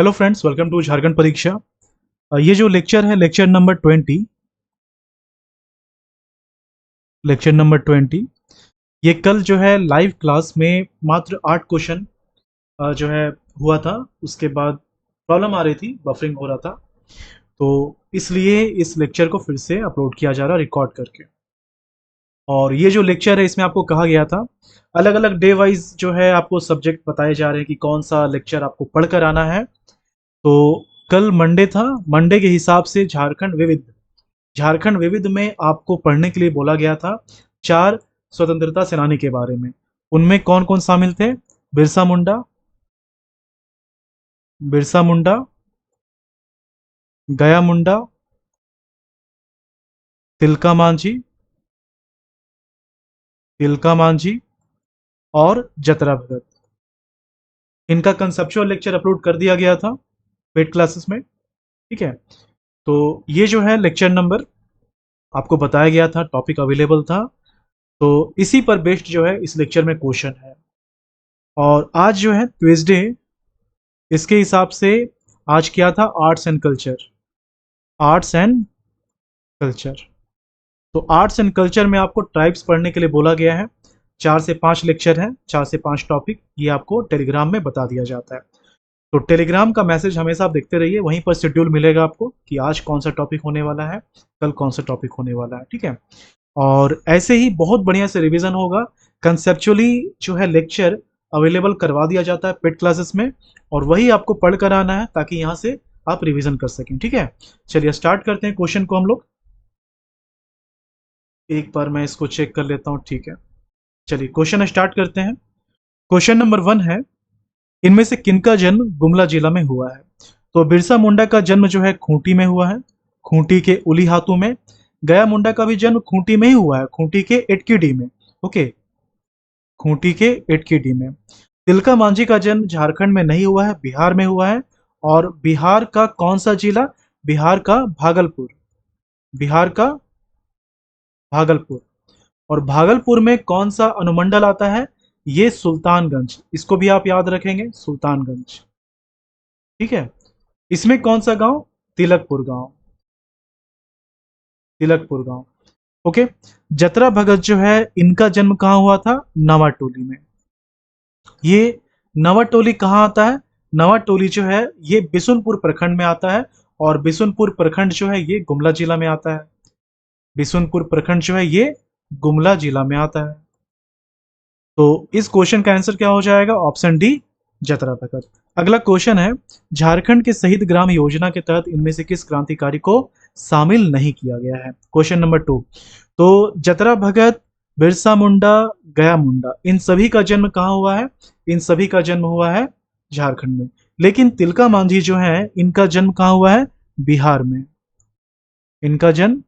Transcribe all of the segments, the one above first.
Hello friends, welcome to Jharkhand परीक्षा। ये जो लेक्चर है लेक्चर नंबर 20। लेक्चर नंबर 20 ये कल जो है लाइव क्लास में मात्र 8 क्वेश्चन जो है हुआ था। उसके बाद प्रॉब्लम आ रही थी, बफरिंग हो रहा था, तो इसलिए इस लेक्चर को फिर से अपलोड किया जा रहा है रिकॉर्ड करके। और ये जो लेक्चर है इसमें आपको कहा गया था अलग अलग डे वाइज जो है आपको सब्जेक्ट बताए जा रहे हैं कि कौन सा लेक्चर आपको पढ़कर आना है। तो कल मंडे था, मंडे के हिसाब से झारखंड विविध में आपको पढ़ने के लिए बोला गया था 4 स्वतंत्रता सेनानी के बारे में। उनमें कौन कौन शामिल थे? बिरसा मुंडा, बिरसा मुंडा, गया मुंडा, तिलका मांझी, तिलका मांझी और जतरा भगत। इनका कंसेप्चुअल लेक्चर अपलोड कर दिया गया था पेड क्लासेस में। ठीक है, तो ये जो है लेक्चर नंबर आपको बताया गया था, टॉपिक अवेलेबल था, तो इसी पर बेस्ड जो है इस लेक्चर में क्वेश्चन है। और आज जो है ट्यूसडे, इसके हिसाब से आज क्या था? Arts and culture. Arts and culture, तो आर्ट्स एंड कल्चर में आपको ट्राइब्स पढ़ने के लिए बोला गया है। 4 से 5 लेक्चर है, 4 से 5 टॉपिक, ये आपको टेलीग्राम में बता दिया जाता है। तो टेलीग्राम का मैसेज हमेशा आप देखते रहिए, वहीं पर शेड्यूल मिलेगा आपको कि आज कौन सा टॉपिक होने वाला है, कल कौन सा टॉपिक होने वाला है। ठीक है, और ऐसे ही बहुत बढ़िया से रिवीजन होगा। कंसेप्चुअली जो है लेक्चर अवेलेबल करवा दिया जाता है पेड क्लासेस में, और वही आपको पढ़ कर आना है ताकि यहाँ से आप रिवीजन कर सकें। ठीक है, चलिए स्टार्ट करते हैं क्वेश्चन को हम लोग। एक बार मैं इसको चेक कर लेता हूँ। ठीक है, चलिए क्वेश्चन स्टार्ट करते हैं। क्वेश्चन नंबर 1 है, इनमें से किनका जन्म गुमला जिला में हुआ है? तो बिरसा मुंडा का जन्म जो है खूंटी में हुआ है, खूंटी के उली हाथू में। गया मुंडा का भी जन्म खूंटी में ही हुआ है, खूंटी के एटकीडी में। ओके, खूंटी के एटकीडी में। तिलका मांझी का जन्म झारखंड में नहीं हुआ है, बिहार में हुआ है। और बिहार का कौन सा जिला? बिहार का भागलपुर। बिहार का भागलपुर। और भागलपुर में कौन सा अनुमंडल आता है? ये सुल्तानगंज, इसको भी आप याद रखेंगे, सुल्तानगंज। ठीक है, इसमें कौन सा गांव? तिलकपुर गांव, तिलकपुर गांव। ओके, जतरा भगत जो है इनका जन्म कहाँ हुआ था? नवाटोली में। ये नवाटोली कहाँ आता है? नवाटोली जो है ये बिशुनपुर प्रखंड में आता है, और बिशुनपुर प्रखंड जो है ये गुमला जिला में आता है। बिशुनपुर प्रखंड जो है ये गुमला जिला में आता है। तो इस क्वेश्चन का आंसर क्या हो जाएगा? ऑप्शन डी, जतरा भगत। अगला क्वेश्चन है, झारखंड के शहीद ग्राम योजना के तहत इनमें से किस क्रांतिकारी को शामिल नहीं किया गया है? क्वेश्चन नंबर 2, तो जतरा भगत, बिरसा मुंडा, गया मुंडा, इन सभी का जन्म कहाँ हुआ है? इन सभी का जन्म हुआ है झारखंड में। लेकिन तिलका मांझी जो है इनका जन्म कहाँ हुआ है? बिहार में। इनका जन्म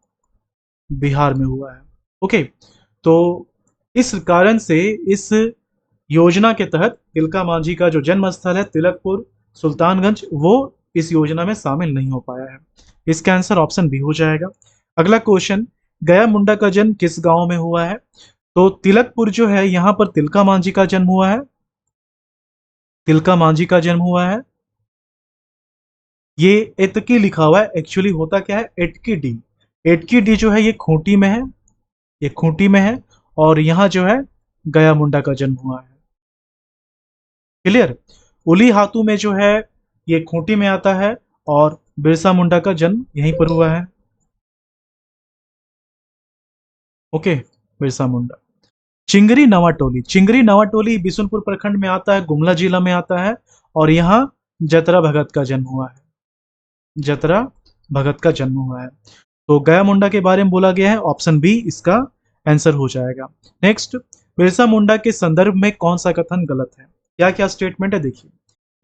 बिहार में हुआ है। ओके, तो इस कारण से इस योजना के तहत तिलका मांझी का जो जन्म स्थल है तिलकपुर सुल्तानगंज, वो इस योजना में शामिल नहीं हो पाया है। इसका आंसर ऑप्शन बी हो जाएगा। अगला क्वेश्चन, गया मुंडा का जन्म किस गांव में हुआ है? तो तिलकपुर जो है यहाँ पर तिलका मांझी का जन्म हुआ है। तिलका मांझी का जन्म हुआ है। ये एतकी लिखा हुआ है, एक्चुअली होता क्या है? एटकी डी। एटकी डी जो है ये खूंटी में है, ये खूंटी में है, और यहाँ जो है गया मुंडा का जन्म हुआ है। क्लियर? उली हाथू में जो है ये खूंटी में आता है, और बिरसा मुंडा का जन्म यहीं पर हुआ है। ओके, बिरसा मुंडा। चिंगरी नवाटोली, चिंगरी नवाटोली बिशुनपुर प्रखंड में आता है, गुमला जिला में आता है, और यहाँ जतरा भगत का जन्म हुआ है। जतरा भगत का जन्म हुआ है। तो गया मुंडा के बारे में बोला गया है, ऑप्शन बी इसका आंसर हो जाएगा। नेक्स्ट, बिरसा मुंडा के संदर्भ में कौन सा कथन गलत है? क्या क्या स्टेटमेंट है देखिए।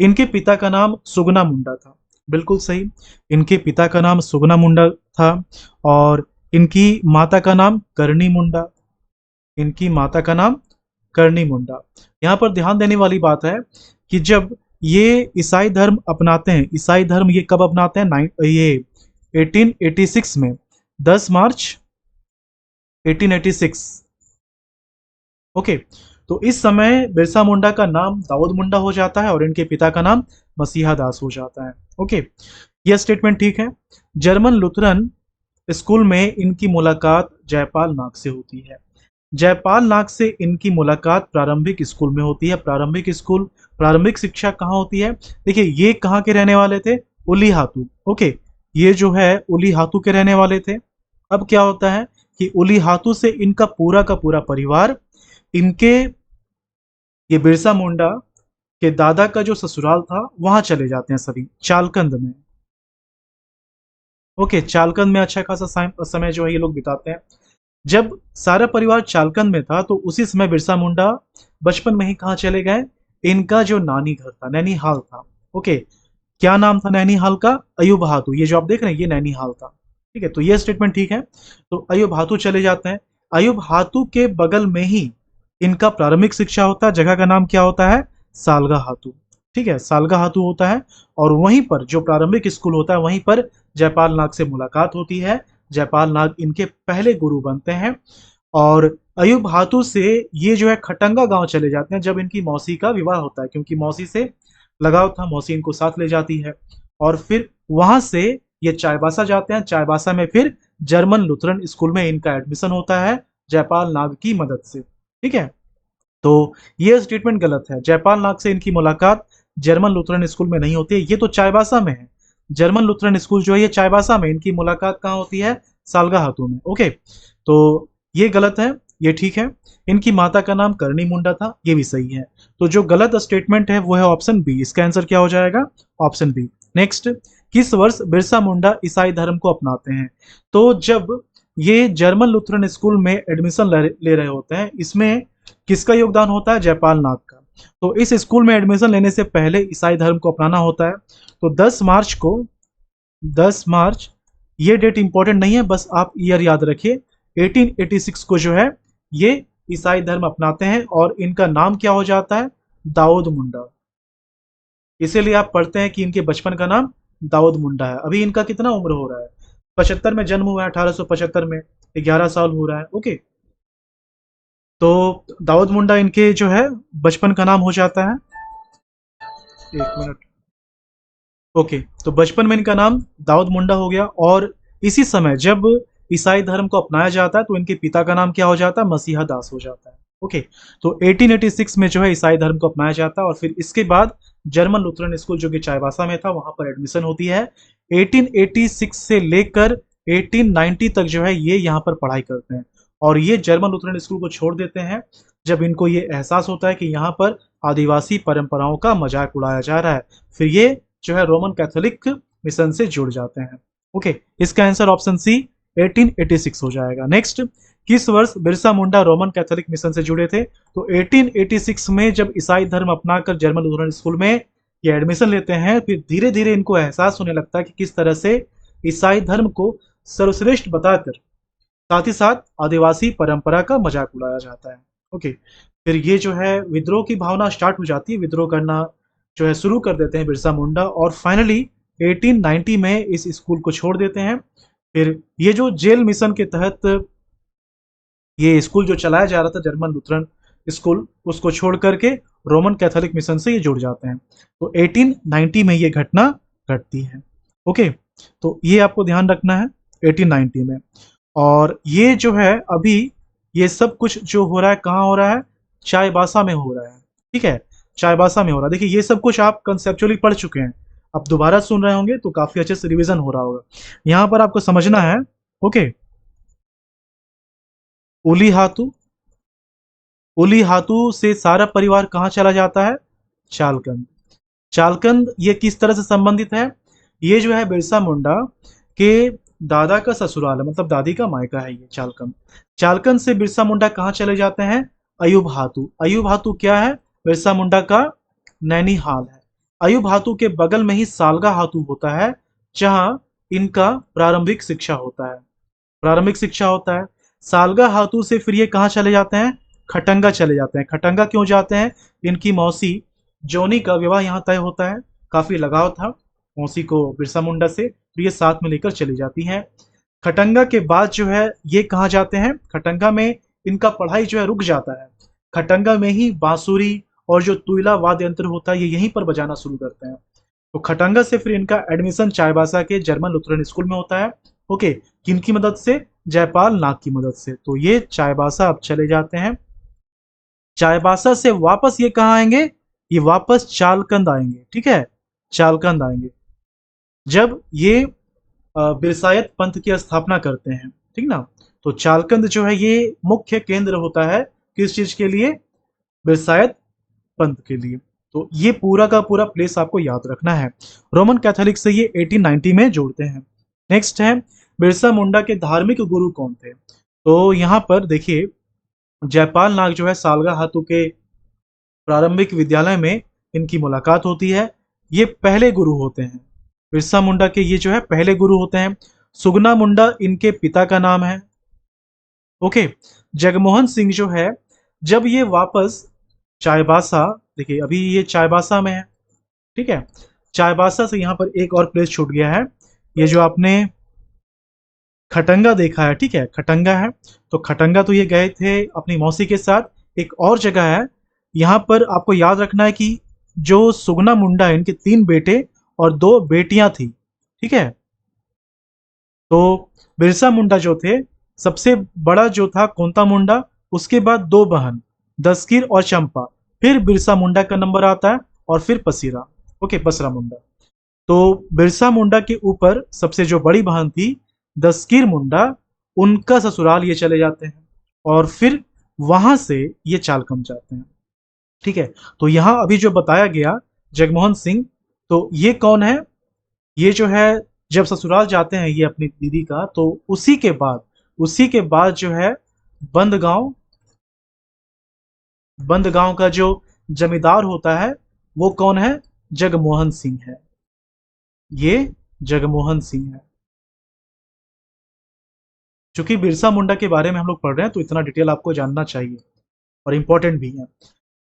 इनके पिता का नाम सुगना मुंडा था, बिल्कुल सही। इनके पिता का नाम सुगना मुंडा था, और इनकी माता का नाम करणी मुंडा। इनकी माता का नाम करणी मुंडा। यहाँ पर ध्यान देने वाली बात है कि जब ये ईसाई धर्म अपनाते हैं, ईसाई धर्म ये कब अपनाते हैं? ये 1886 में, 10 मार्च 1886। ओके, तो इस समय बिरसा मुंडा का नाम दाऊद मुंडा हो जाता है और इनके पिता का नाम मसीहा दास हो जाता है। ओके, यह स्टेटमेंट ठीक है। जर्मन लुथरन स्कूल में इनकी मुलाकात जयपाल नाग से होती है। जयपाल नाग से इनकी मुलाकात प्रारंभिक स्कूल में होती है। प्रारंभिक स्कूल, प्रारंभिक शिक्षा कहाँ होती है? देखिए, ये कहाँ के रहने वाले थे? उलीहातू। ओके, ये जो है उलीहातू के रहने वाले थे। अब क्या होता है कि उलीहातू से इनका पूरा का पूरा परिवार, इनके ये बिरसा मुंडा के दादा का जो ससुराल था वहां चले जाते हैं सभी, चालकंद में। ओके, चालकंद में अच्छा खासा समय जो है ये लोग बिताते हैं। जब सारा परिवार चालकंद में था तो उसी समय बिरसा मुंडा बचपन में ही कहाँ चले गए? इनका जो नानी घर था, नैनीहाल था। ओके, क्या नाम था नैनीहाल का? अयूब हातू। ये जो आप देख रहे हैं ये नैनीहाल था। ठीक है, तो ये स्टेटमेंट ठीक है। तो अयूब हातू चले जाते हैं। अयूब हातू के बगल में ही इनका प्रारंभिक शिक्षा होता है। जगह का नाम क्या होता है? सालगा हातू। ठीक है, सालगा हातू होता है। और वहीं पर जो प्रारंभिक स्कूल होता है वहीं पर जयपाल नाग से मुलाकात होती है। जयपाल नाग इनके पहले गुरु बनते हैं। और अयूब हातू से ये जो है खटंगा गांव चले जाते हैं जब इनकी मौसी का विवाह होता है, क्योंकि मौसी से लगाव था, मौसी इनको साथ ले जाती है। और फिर वहां से ये चाईबासा जाते हैं। चाईबासा में फिर जर्मन लुथरन स्कूल में इनका एडमिशन होता है जयपाल नाग की मदद से। ठीक है, तो ये स्टेटमेंट गलत है। जयपाल नाग से इनकी मुलाकात जर्मन लुथरन स्कूल में नहीं होती है, ये तो चाईबासा में है। जर्मन लुथरन स्कूल जो है ये चाईबासा में, इनकी मुलाकात कहाँ होती है? सालगा हातू में। ओके, तो ये गलत है, ये ठीक है। इनकी माता का नाम करणी मुंडा था, ये भी सही है। तो जो गलत स्टेटमेंट है वो है ऑप्शन बी। इसका आंसर क्या हो जाएगा? Option B. नेक्स्ट, किस वर्ष बिरसा मुंडा ईसाई धर्म को अपनाते हैं? तो जब ये जर्मन लुथरन स्कूल में एडमिशन ले रहे होते हैं, इसमें किसका योगदान होता है? जयपाल नाग का। तो इस स्कूल में एडमिशन लेने से पहले ईसाई धर्म को अपनाना होता है। तो 10 मार्च को, 10 मार्च, ये डेट इंपॉर्टेंट नहीं है, बस आप ईयर याद रखिए। 1886 को जो है ये ईसाई धर्म अपनाते हैं और इनका नाम क्या हो जाता है? दाऊद मुंडा। इसीलिए आप पढ़ते हैं कि इनके बचपन का नाम दाऊद मुंडा है। अभी इनका कितना उम्र हो रहा है? 75 में जन्म हुआ है, 1875 में, 11 साल हो रहा है। ओके, तो दाऊद मुंडा इनके जो है बचपन का नाम हो जाता है। एक मिनट। ओके, तो बचपन में इनका नाम दाऊद मुंडा हो गया। और इसी समय जब ईसाई धर्म को अपनाया जाता है तो इनके पिता का नाम क्या हो जाता है? मसीहा दास हो जाता है। ओके, तो 1886 में जो है ईसाई धर्म को अपनाया जाता है और फिर इसके बाद जर्मन लुथरन स्कूल जो कि चाईबासा में था वहां पर एडमिशन होती है। 1886 से लेकर 1890 तक जो है ये यहाँ पर पढ़ाई करते हैं और ये जर्मन लुथरन स्कूल को छोड़ देते हैं जब इनको ये एहसास होता है कि यहाँ पर आदिवासी परंपराओं का मजाक उड़ाया जा रहा है। फिर ये जो है रोमन कैथोलिक मिशन से जुड़ जाते हैं। ओके, इसका आंसर ऑप्शन सी 1886 हो जाएगा। नेक्स्ट, किस वर्ष Birsa Munda Roman Catholic mission से जुड़े थे? तो 1886 में जब ईसाई धर्म अपनाकर जर्मन लुथरन स्कूल में ये एडमिशन लेते हैं, फिर धीरे धीरे इनको एहसास होने लगता है कि किस तरह से ईसाई धर्म को सर्वश्रेष्ठ बताकर साथ ही साथ आदिवासी परंपरा का मजाक उड़ाया जाता है। ओके, फिर ये जो है विद्रोह की भावना स्टार्ट हो जाती है, विद्रोह करना जो है शुरू कर देते हैं बिरसा मुंडा और फाइनली 1890 में इस स्कूल को छोड़ देते हैं। फिर ये जो जेल मिशन के तहत ये स्कूल जो चलाया जा रहा था जर्मन लुथरन स्कूल, उसको छोड़ करके रोमन कैथोलिक मिशन से ये जुड़ जाते हैं। तो 1890 में ये घटना घटती है। ओके, तो ये आपको ध्यान रखना है 1890 में। और ये जो है अभी ये सब कुछ जो हो रहा है कहाँ हो रहा है? चाईबासा में हो रहा है। ठीक है, चाईबासा में हो रहा है। देखिए, ये सब कुछ आप कंसेप्चुअली पढ़ चुके हैं, अब दोबारा सुन रहे होंगे तो काफी अच्छे से रिवीजन हो रहा होगा। यहाँ पर आपको समझना है। ओके, उली हाथू, उली हाथू से सारा परिवार कहाँ चला जाता है? चालकंद। चालकंद ये किस तरह से संबंधित है? ये जो है बिरसा मुंडा के दादा का ससुराल है, मतलब दादी का मायका है ये चालकंद। चालकंद से बिरसा मुंडा कहाँ चले जाते हैं? अयूब हाथू। अयूब हाथू क्या है? बिरसा मुंडा का नैनीहाल है। अयूब हाथू के बगल में ही सालगा हाथू होता है जहां इनका प्रारंभिक शिक्षा होता है। प्रारंभिक शिक्षा होता है। सालगा हाथू से फिर ये कहाँ चले जाते हैं? खटंगा चले जाते हैं। खटंगा क्यों जाते हैं? इनकी मौसी जोनी का विवाह यहाँ तय होता है, काफी लगाव था मौसी को बिरसा मुंडा से, तो ये साथ में लेकर चली जाती हैं। खटंगा के बाद जो है ये कहाँ जाते हैं? खटंगा में इनका पढ़ाई जो है रुक जाता है खटंगा में ही बांसुरी और जो तुइला वाद्य यंत्र होता है ये यहीं पर बजाना शुरू करते हैं। तो खटंगा से फिर इनका एडमिशन चाईबासा के जर्मन लुथरन स्कूल में होता है। ओके, किनकी मदद से? जयपाल नाग की मदद से। तो ये चाईबासा अब चले जाते हैं। चाईबासा से वापस ये कहाँ आएंगे? ये वापस चालकंद आएंगे। ठीक है, चालकंद आएंगे जब ये बिरसायत पंथ की स्थापना करते हैं। ठीक ना? तो चालकंद जो है ये मुख्य केंद्र होता है किस चीज के लिए? बिरसायत पंथ के लिए। तो ये पूरा का पूरा प्लेस आपको याद रखना है। रोमन कैथोलिक से ये 1890 में जोड़ते हैं। नेक्स्ट है बिरसा मुंडा के धार्मिक गुरु कौन थे? तो यहाँ पर देखिए, जयपाल नाग जो है सालगा हाथू के प्रारंभिक विद्यालय में इनकी मुलाकात होती है। ये पहले गुरु होते हैं। बिरसा मुंडा के ये जो है पहले गुरु होते हैं। सुगना मुंडा इनके पिता का नाम है। ओके, जगमोहन सिंह जो है जब ये वापस चाईबासा, देखिए अभी ये चाईबासा में है। ठीक है, चाईबासा से यहाँ पर एक और प्लेस छूट गया है। ये जो आपने खटंगा देखा है, ठीक है, खटंगा है। तो खटंगा तो ये गए थे अपनी मौसी के साथ। एक और जगह है यहाँ पर आपको याद रखना है कि जो सुगना मुंडा है इनके 3 बेटे और 2 बेटियां थी। ठीक है, तो बिरसा मुंडा जो थे, सबसे बड़ा जो था कोंता मुंडा, उसके बाद 2 बहन दस्किर और चंपा, फिर बिरसा मुंडा का नंबर आता है और फिर पसीरा। ओके, पसरा मुंडा। तो बिरसा मुंडा के ऊपर सबसे जो बड़ी बहन थी दस्किर मुंडा, उनका ससुराल ये चले जाते हैं और फिर वहां से ये चालकम जाते हैं। ठीक है, तो यहां अभी जो बताया गया जगमोहन सिंह, तो ये कौन है? ये जो है जब ससुराल जाते हैं ये अपनी दीदी का, तो उसी के बाद जो है बंदगांव बंदगांव का जो जमींदार होता है वो कौन है? जगमोहन सिंह है। ये जगमोहन सिंह है। चूंकि बिरसा मुंडा के बारे में हम लोग पढ़ रहे हैं तो इतना डिटेल आपको जानना चाहिए और इम्पोर्टेंट भी है।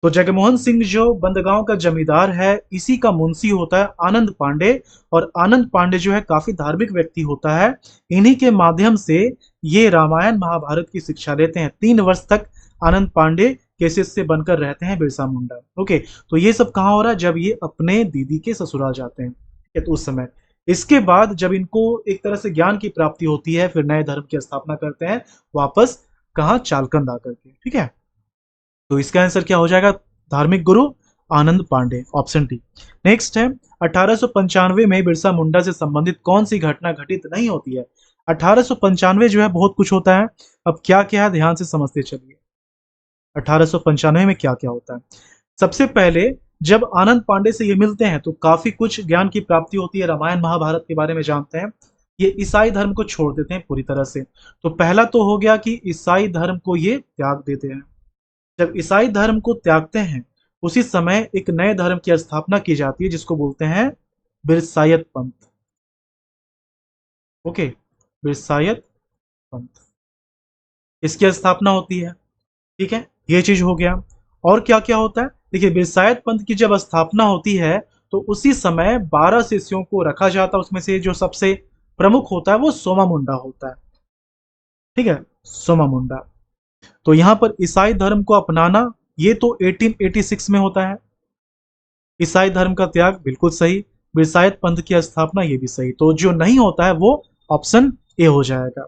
तो जगमोहन सिंह जो बंदगांव का जमींदार है, इसी का मुंशी होता है आनंद पांडे। और आनंद पांडे जो है काफी धार्मिक व्यक्ति होता है। इन्हीं के माध्यम से ये रामायण महाभारत की शिक्षा लेते हैं। 3 वर्ष तक आनंद पांडे के शिष्य बनकर रहते हैं बिरसा मुंडा। ओके, तो ये सब कहाँ हो रहा है? जब ये अपने दीदी के ससुराल जाते हैं। ठीक है, तो उस समय इसके बाद जब इनको एक तरह से ज्ञान की प्राप्ति होती है, फिर नए धर्म की स्थापना करते हैं वापस, कहाँ? चालकंद आकर के। ठीक है, तो इसका आंसर क्या हो जाएगा? धार्मिक गुरु आनंद पांडे, ऑप्शन डी। नेक्स्ट है 1895 में बिरसा मुंडा से संबंधित कौन सी घटना घटित नहीं होती है? 1895 जो है बहुत कुछ होता है। अब क्या क्या है ध्यान से समझते चलिए। 1895 में क्या क्या होता है? सबसे पहले जब आनंद पांडे से ये मिलते हैं तो काफी कुछ ज्ञान की प्राप्ति होती है, रामायण महाभारत के बारे में जानते हैं। ये ईसाई धर्म को छोड़ देते हैं पूरी तरह से। तो पहला तो हो गया कि ईसाई धर्म को ये त्याग देते हैं। जब ईसाई धर्म को त्यागते हैं उसी समय एक नए धर्म की स्थापना की जाती है जिसको बोलते हैं बिरसायत पंथ। ओके, बिरसायत पंथ, इसकी स्थापना होती है। ठीक है, ये चीज हो गया। और क्या क्या होता है? देखिए, बिरसायत पंथ की जब स्थापना होती है तो उसी समय 12 शिष्यों को रखा जाता है। उसमें से जो सबसे प्रमुख होता है वो सोमा मुंडा होता है। ठीक है, सोमा मुंडा। तो यहां पर ईसाई धर्म को अपनाना ये तो 1886 में होता है। ईसाई धर्म का त्याग बिल्कुल सही। बिरसायत पंथ की स्थापना ये भी सही। तो जो नहीं होता है वो ऑप्शन ए हो जाएगा।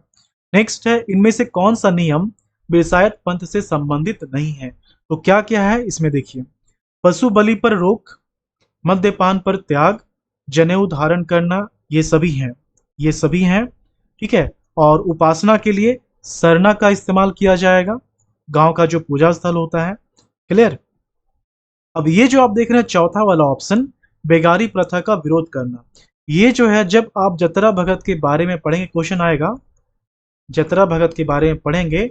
नेक्स्ट है इनमें से कौन सा नियम बिरसायत पंथ से संबंधित नहीं है? तो क्या क्या है इसमें देखिए। पशु बलि पर रोक, मद्यपान पर त्याग, जनेऊ धारण करना, ये सभी हैं। ये सभी हैं। ठीक है, और उपासना के लिए सरना का इस्तेमाल किया जाएगा, गांव का जो पूजा स्थल होता है। क्लियर? अब ये जो आप देख रहे हैं चौथा वाला ऑप्शन, बेगारी प्रथा का विरोध करना, ये जो है जब आप जतरा भगत के बारे में पढ़ेंगे, क्वेश्चन आएगा, जतरा भगत के बारे में पढ़ेंगे,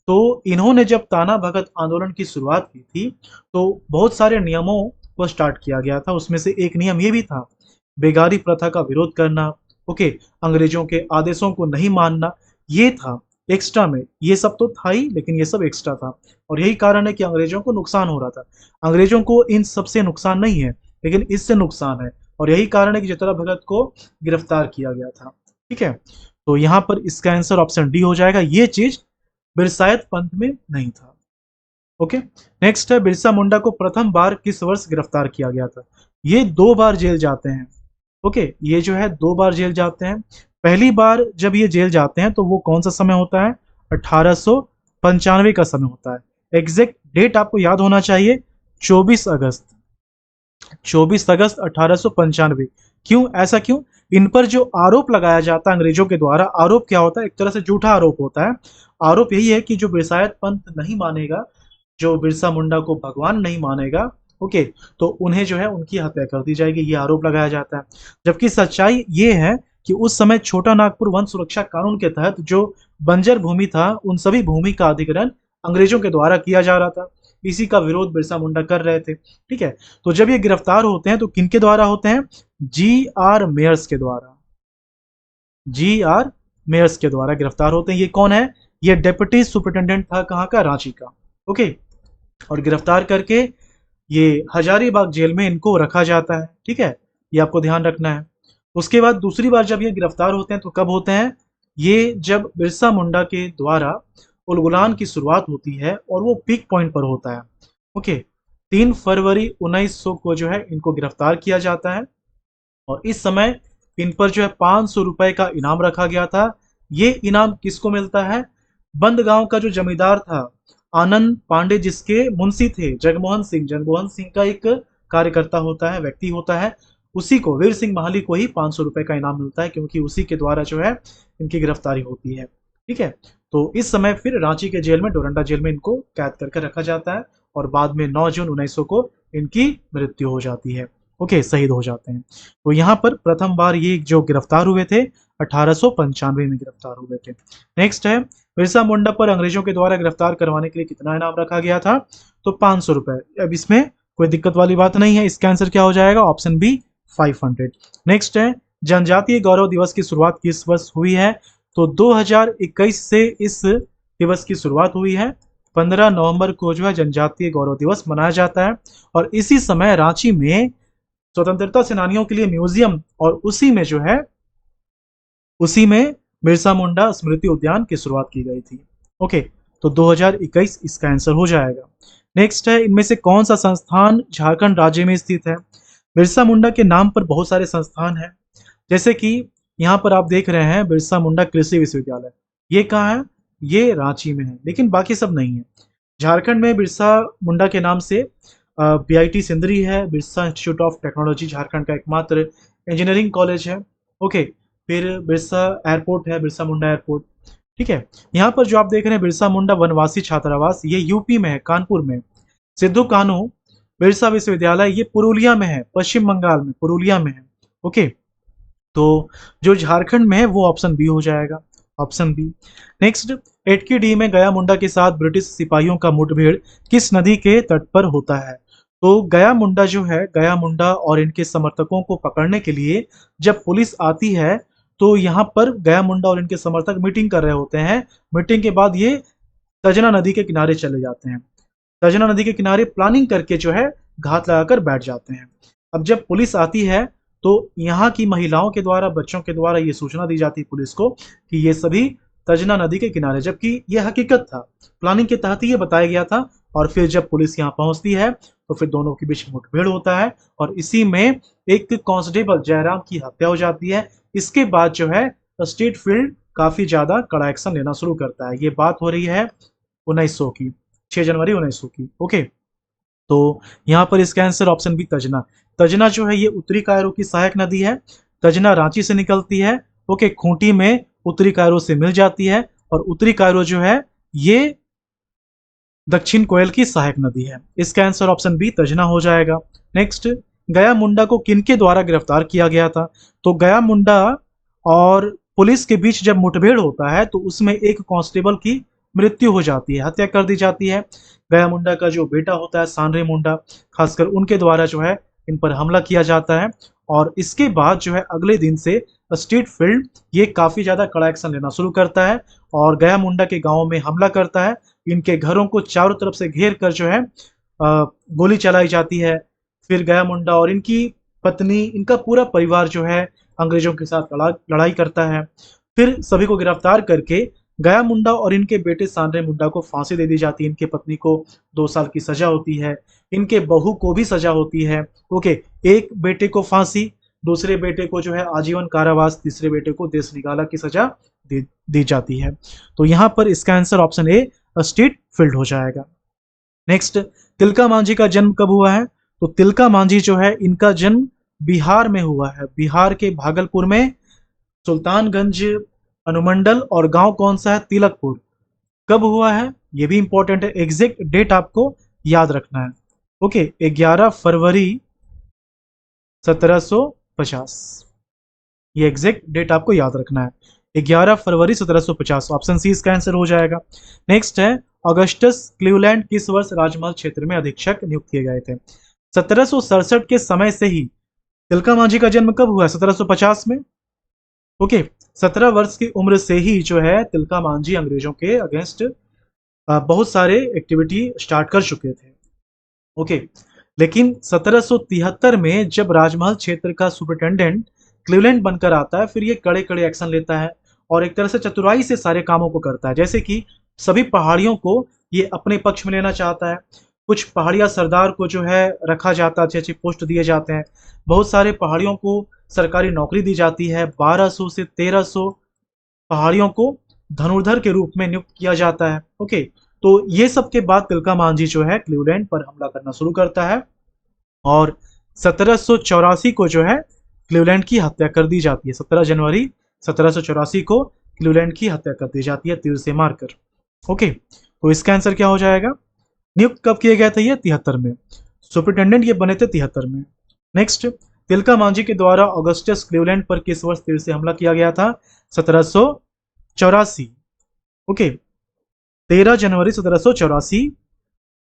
तो इन्होंने जब ताना भगत आंदोलन की शुरुआत की थी तो बहुत सारे नियमों को स्टार्ट किया गया था। उसमें से एक नियम ये भी था, बेगारी प्रथा का विरोध करना। ओके, अंग्रेजों के आदेशों को नहीं मानना, ये था एक्स्ट्रा में। ये सब तो था ही, लेकिन ये सब एक्स्ट्रा था। और यही कारण है कि अंग्रेजों को नुकसान हो रहा था। अंग्रेजों को इन सबसे नुकसान नहीं है, लेकिन इससे नुकसान है। और यही कारण है कि जतरा भगत को गिरफ्तार किया गया था। ठीक है, तो यहाँ पर इसका आंसर ऑप्शन डी हो जाएगा। ये चीज बिरसायत पंथ में नहीं था। ओके। नेक्स्ट है बिरसा मुंडा को प्रथम बार किस वर्ष गिरफ्तार किया गया था? ये 2 बार जेल जाते हैं। ओके, ये जो है 2 बार जेल जाते हैं। पहली बार जब ये जेल जाते हैं तो वो कौन सा समय होता है? 1895 का समय होता है। एग्जैक्ट डेट आपको याद होना चाहिए, 24 अगस्त। 24 अगस्त 1895। क्यों, ऐसा क्यों? इन पर जो आरोप लगाया जाता है अंग्रेजों के द्वारा, आरोप क्या होता है? एक तरह से झूठा आरोप होता है। आरोप यही है कि जो बिरसायत पंथ नहीं मानेगा, जो बिरसा मुंडा को भगवान नहीं मानेगा, ओके, तो उन्हें जो है उनकी हत्या कर दी जाएगी, ये आरोप लगाया जाता है। जबकि सच्चाई ये है कि उस समय छोटा नागपुर वन सुरक्षा कानून के तहत जो बंजर भूमि था, उन सभी भूमि का अधिग्रहण अंग्रेजों के द्वारा किया जा रहा था। इसी का विरोध बिरसा मुंडा कर रहे थे। ठीक है, तो जब ये गिरफ्तार होते हैं तो किनके द्वारा होते हैं? जी आर मेयर्स के द्वारा। जी आर मेयर्स के द्वारा गिरफ्तार होते हैं। ये कौन है? ये डेप्यूटी सुपरिटेंडेंट था, कहाँ का? रांची का। ओके, और गिरफ्तार करके ये हजारीबाग जेल में इनको रखा जाता है। ठीक है, ये आपको ध्यान रखना है। उसके बाद दूसरी बार जब ये गिरफ्तार होते हैं तो कब होते हैं? ये जब बिरसा मुंडा के द्वारा उलगुलान की शुरुआत होती है और वो पीक पॉइंट पर होता है। ओके, 3 फरवरी 1900 को जो है इनको गिरफ्तार किया जाता है और इस समय इन पर जो है 500 रुपए का इनाम रखा गया था। ये इनाम किसको मिलता है? बंदगांव का जो जमींदार था आनंद पांडे, जिसके मुंशी थे जगमोहन सिंह। जगमोहन सिंह का एक कार्यकर्ता होता है, व्यक्ति होता है, उसी को, वीर सिंह महाली को ही 500 रुपए का इनाम मिलता है, क्योंकि उसी के द्वारा जो है इनकी गिरफ्तारी होती है। ठीक है, तो इस समय फिर रांची के जेल में, डोरंडा जेल में इनको कैद करके रखा जाता है और बाद में 9 जून 1900 को इनकी मृत्यु हो जाती है। ओके, शहीद हो जाते हैं। तो यहाँ पर प्रथम बार ये जो गिरफ्तार हुए थे 1895 में गिरफ्तार हुए थे। नेक्स्ट है बिरसा मुंडा पर अंग्रेजों के द्वारा गिरफ्तार करवाने के लिए कितना इनाम रखा गया था? तो 500 रुपए। अब इसमें कोई दिक्कत वाली बात नहीं है। इसका आंसर क्या हो जाएगा? Option B, 500। नेक्स्ट है जनजातीय गौरव दिवस की शुरुआत किस वर्ष हुई है? तो 2021 से इस दिवस की शुरुआत हुई है। 15 नवंबर को जो है जनजातीय गौरव दिवस मनाया जाता है और इसी समय रांची में स्वतंत्रता सेनानियों के लिए म्यूजियम और उसी में जो है, उसी में बिरसा मुंडा स्मृति उद्यान की शुरुआत की गई थी। ओके, तो 2021 इसका आंसर हो जाएगा। नेक्स्ट है इनमें से कौन सा संस्थान झारखंड राज्य में स्थित है? बिरसा मुंडा के नाम पर बहुत सारे संस्थान हैं, जैसे कि यहाँ पर आप देख रहे हैं बिरसा मुंडा कृषि विश्वविद्यालय। ये कहाँ है? ये रांची में है, लेकिन बाकी सब नहीं है। झारखंड में बिरसा मुंडा के नाम से बीआईटी सिंदरी है, Birsa institute of technology Jharkhand का एकमात्र इंजीनियरिंग कॉलेज है। ओके, फिर बिरसा एयरपोर्ट है, बिरसा मुंडा एयरपोर्ट। ठीक है, यहाँ पर जो आप देख रहे हैं बिरसा मुंडा वनवासी छात्रावास, ये यूपी में है, कानपुर में। सिद्धू कान्हू बिरसा विश्वविद्यालय, ये पुरुलिया में है, पश्चिम बंगाल में, पुरुलिया में है। ओके, तो जो झारखंड में है वो ऑप्शन बी हो जाएगा, ऑप्शन बी। नेक्स्ट, एटकी डी में गया मुंडा के साथ ब्रिटिश सिपाहियों का मुठभेड़ किस नदी के तट पर होता है? तो गया मुंडा जो है, गया मुंडा और इनके समर्थकों को पकड़ने के लिए जब पुलिस आती है तो यहाँ पर गया मुंडा और इनके समर्थक मीटिंग कर रहे होते हैं। मीटिंग के बाद ये तजना नदी के किनारे चले जाते हैं। तजना नदी के किनारे प्लानिंग करके जो है घात लगाकर बैठ जाते हैं। अब जब पुलिस आती है तो यहाँ की महिलाओं के द्वारा, बच्चों के द्वारा ये सूचना दी जाती है पुलिस को कि ये सभी तजना नदी के किनारे, जबकि ये हकीकत था, प्लानिंग के तहत ही ये बताया गया था। और फिर जब पुलिस यहाँ पहुंचती है तो फिर दोनों के बीच मुठभेड़ होता है और इसी में एक कांस्टेबल जयराम की हत्या हो जाती है। इसके बाद जो है स्टेट फील्ड काफी ज्यादा कड़ा एक्शन लेना शुरू करता है। ये बात हो रही है 1900 की, 6 जनवरी 1900 की। ओके, तो यहाँ पर इसका answer option B, Tajna. Tajna जो है ये उत्तरी कायरो की सहायक नदी है। तजना रांची से निकलती है। ओके, खूंटी में उत्तरी कायरो से मिल जाती है और उत्तरी कायरो जो है ये दक्षिण कोयल की सहायक नदी है। इसका आंसर ऑप्शन बी, तजना हो जाएगा। नेक्स्ट, गया मुंडा को किनके द्वारा गिरफ्तार किया गया था? तो गया मुंडा और पुलिस के बीच जब मुठभेड़ होता है तो उसमें एक कांस्टेबल की मृत्यु हो जाती है, हत्या कर दी जाती है। गया मुंडा का जो बेटा होता है सांडरे मुंडा, खासकर उनके द्वारा जो है इन पर हमला किया जाता है और इसके बाद जो है अगले दिन से स्टेट फील्ड ये काफी ज्यादा कड़ा एक्शन लेना शुरू करता है और गया मुंडा के गांव में हमला करता है। इनके घरों को चारों तरफ से घेर कर जो है गोली चलाई जाती है। फिर गया मुंडा और इनकी पत्नी, इनका पूरा परिवार जो है अंग्रेजों के साथ लड़ाई करता है। फिर सभी को गिरफ्तार करके गया मुंडा और इनके बेटे सांडे मुंडा को फांसी दे दी जाती है। इनके पत्नी को 2 साल की सजा होती है, इनके बहू को भी सजा होती है। ओके, एक बेटे को फांसी, दूसरे बेटे को जो है आजीवन कारावास, तीसरे बेटे को देश निकाला की सजा दी जाती है। तो यहाँ पर इसका answer option A street field हो जाएगा। नेक्स्ट, तिलका मांझी का जन्म कब हुआ है? तो तिलका मांझी जो है इनका जन्म बिहार में हुआ है। बिहार के भागलपुर में सुल्तानगंज अनुमंडल, और गांव कौन सा है? तिलकपुर। कब हुआ है ये भी इंपॉर्टेंट है, एग्जैक्ट डेट आपको याद रखना है। ओके, 11 फरवरी 1750, ये एग्जैक्ट डेट आपको याद रखना है, 11 फरवरी 1750। ऑप्शन सी इसका आंसर हो जाएगा। नेक्स्ट है, ऑगस्टस क्लीवलैंड किस वर्ष राजमहल क्षेत्र में अधीक्षक नियुक्त किए गए थे? 1767 के समय से ही तिलका मांझी का जन्म कब हुआ है? 1750 में। ओके, 17 वर्ष की उम्र से ही जो है तिलका मांझी अंग्रेजों के अगेंस्ट बहुत सारे एक्टिविटी स्टार्ट कर चुके थे। ओके, लेकिन 1773 में जब राजमहल क्षेत्र का सुपरिटेंडेंट क्लीवलैंड बनकर आता है, फिर ये कड़े कड़े एक्शन लेता है और एक तरह से चतुराई से सारे कामों को करता है। जैसे कि सभी पहाड़ियों को ये अपने पक्ष में लेना चाहता है, कुछ पहाड़िया सरदार को जो है रखा जाता है, अच्छे अच्छे पोस्ट दिए जाते हैं, बहुत सारे पहाड़ियों को सरकारी नौकरी दी जाती है, 1200 से 1300 पहाड़ियों को धनुर्धर के रूप में नियुक्त किया जाता है। ओके, तो ये सब के बाद तिलका मांझी जो है क्लीवलैंड पर हमला करना शुरू करता है और 1784 को जो है क्लीवलैंड की हत्या कर दी जाती है। 17 जनवरी 1784 को क्लीवलैंड की हत्या कर दी जाती है तीर से मारकर। ओके, तो इसका आंसर क्या हो जाएगा? नियुक्त कब किए गए थे? ये 73 में। सुपरिटेंडेंट ये बने थे 73 में। नेक्स्ट, तिलका मांझी के द्वारा ऑगस्टस क्लीवलैंड पर किस वर्ष तीर से हमला किया गया था? 1784। ओके, 13 जनवरी 1784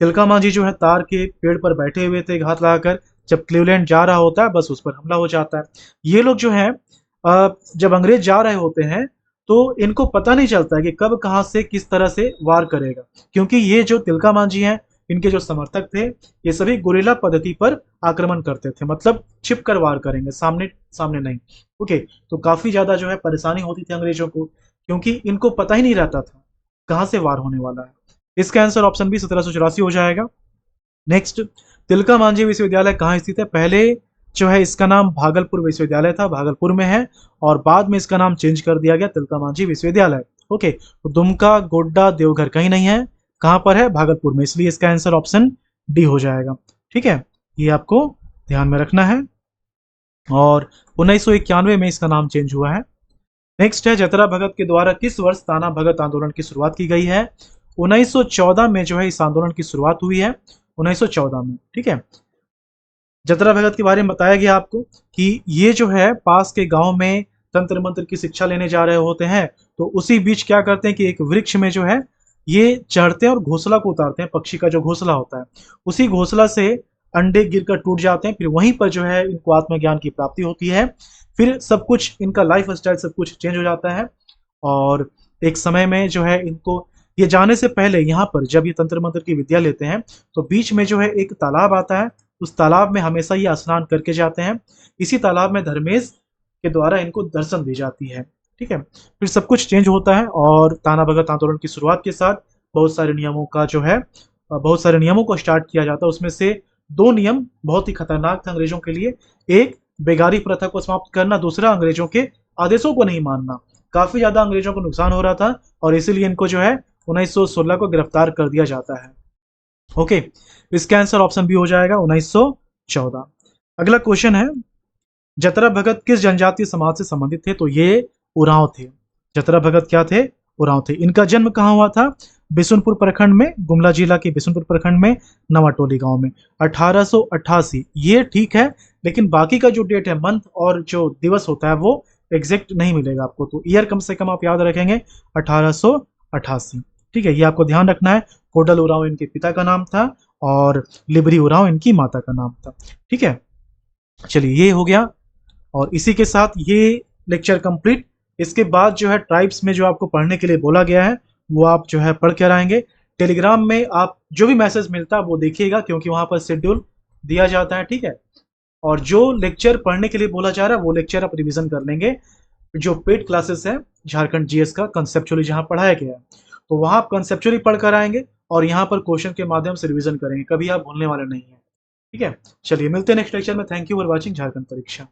तिलका मांझी जो है तार के पेड़ पर बैठे हुए थे घात लगाकर, जब क्लीवलैंड जा रहा होता है बस उस पर हमला हो जाता है। ये लोग जो है जब अंग्रेज जा रहे होते हैं तो इनको पता नहीं चलता है कि कब कहां से किस तरह से वार करेगा, क्योंकि ये जो तिलका मांझी हैं इनके जो समर्थक थे ये सभी गुरिल्ला पद्धति पर आक्रमण करते थे, मतलब छिप कर वार करेंगे, सामने सामने नहीं। ओके, तो काफी ज्यादा जो है परेशानी होती थी अंग्रेजों को, क्योंकि इनको पता ही नहीं रहता था कहां से वार होने वाला है। इसका आंसर ऑप्शन बी 1784 हो जाएगा। नेक्स्ट, तिलका मांझी विश्वविद्यालय कहाँ स्थित है? पहले जो है इसका नाम भागलपुर विश्वविद्यालय था, भागलपुर में है, और बाद में इसका नाम चेंज कर दिया गया तिलका मांझी विश्वविद्यालय। ओके, तो दुमका, गोड्डा, देवघर कहीं नहीं है, कहां पर है? भागलपुर में, इसलिए इसका आंसर ऑप्शन डी हो जाएगा। ठीक है, ये आपको ध्यान में रखना है। और 1991 में इसका नाम चेंज हुआ है। नेक्स्ट है, जतरा भगत के द्वारा किस वर्ष ताना भगत आंदोलन की शुरुआत की गई है? 1914 में जो है इस आंदोलन की शुरुआत हुई है, 1914 में। ठीक है, जतरा भगत के बारे में बताया गया आपको कि ये जो है पास के गांव में तंत्र मंत्र की शिक्षा लेने जा रहे होते हैं, तो उसी बीच क्या करते हैं कि एक वृक्ष में जो है ये चढ़ते हैं और घोंसला को उतारते हैं, पक्षी का जो घोंसला होता है, उसी घोंसला से अंडे गिरकर टूट जाते हैं, फिर वहीं पर जो है इनको आत्मज्ञान की प्राप्ति होती है, फिर सब कुछ इनका लाइफ स्टाइल सब कुछ चेंज हो जाता है। और एक समय में जो है इनको ये जाने से पहले यहाँ पर जब ये तंत्र मंत्र की विद्या लेते हैं तो बीच में जो है एक तालाब आता है, उस तालाब में हमेशा ये स्नान करके जाते हैं, इसी तालाब में धर्मेश के द्वारा इनको दर्शन दी जाती है। ठीक है, फिर सब कुछ चेंज होता है और ताना भगत आंदोलन की शुरुआत के साथ बहुत सारे नियमों का जो है बहुत सारे नियमों को स्टार्ट किया जाता है। उसमें से 2 नियम बहुत ही खतरनाक थे अंग्रेजों के लिए, एक बेगारी प्रथा को समाप्त करना, दूसरा अंग्रेजों के आदेशों को नहीं मानना। काफी ज्यादा अंग्रेजों को नुकसान हो रहा था और इसीलिए इनको जो है 1916 को गिरफ्तार कर दिया जाता है। ओके, इसका आंसर ऑप्शन बी हो जाएगा 1914। अगला क्वेश्चन है, जतरा भगत किस जनजातीय समाज से संबंधित थे? तो ये उरांव थे। जतरा भगत क्या थे? उरांव थे। इनका जन्म कहाँ हुआ था? बिशुनपुर प्रखंड में, गुमला जिला के बिशुनपुर प्रखंड में नवाटोली गांव में, 1888। ये ठीक है, लेकिन बाकी का जो डेट है, मंथ और जो दिवस होता है वो एग्जैक्ट नहीं मिलेगा आपको, तो ईयर कम से कम आप याद रखेंगे 1888। ठीक है, ये आपको ध्यान रखना है। कोडल उरांव इनके पिता का नाम था और लिबरी उरांव इनकी माता का नाम था। ठीक है, चलिए ये हो गया और इसी के साथ ये लेक्चर कंप्लीट। इसके बाद जो है ट्राइब्स में जो आपको पढ़ने के लिए बोला गया है वो आप जो है पढ़ कर आएंगे। टेलीग्राम में आप जो भी मैसेज मिलता है वो देखिएगा, क्योंकि वहां पर शेड्यूल दिया जाता है। ठीक है, और जो लेक्चर पढ़ने के लिए बोला जा रहा है वो लेक्चर आप रिवीजन कर लेंगे। जो पेड क्लासेस है झारखंड जीएस का कंसेप्चुअली जहाँ पढ़ाया गया है, तो वहाँ आप कंसेप्चुअली पढ़ कर आएंगे और यहाँ पर क्वेश्चन के माध्यम से रिवीजन करेंगे, कभी आप भूलने वाले नहीं है। ठीक है, चलिए मिलते हैं नेक्स्ट लेक्चर में। Thank you for watching Jharkhand परीक्षा।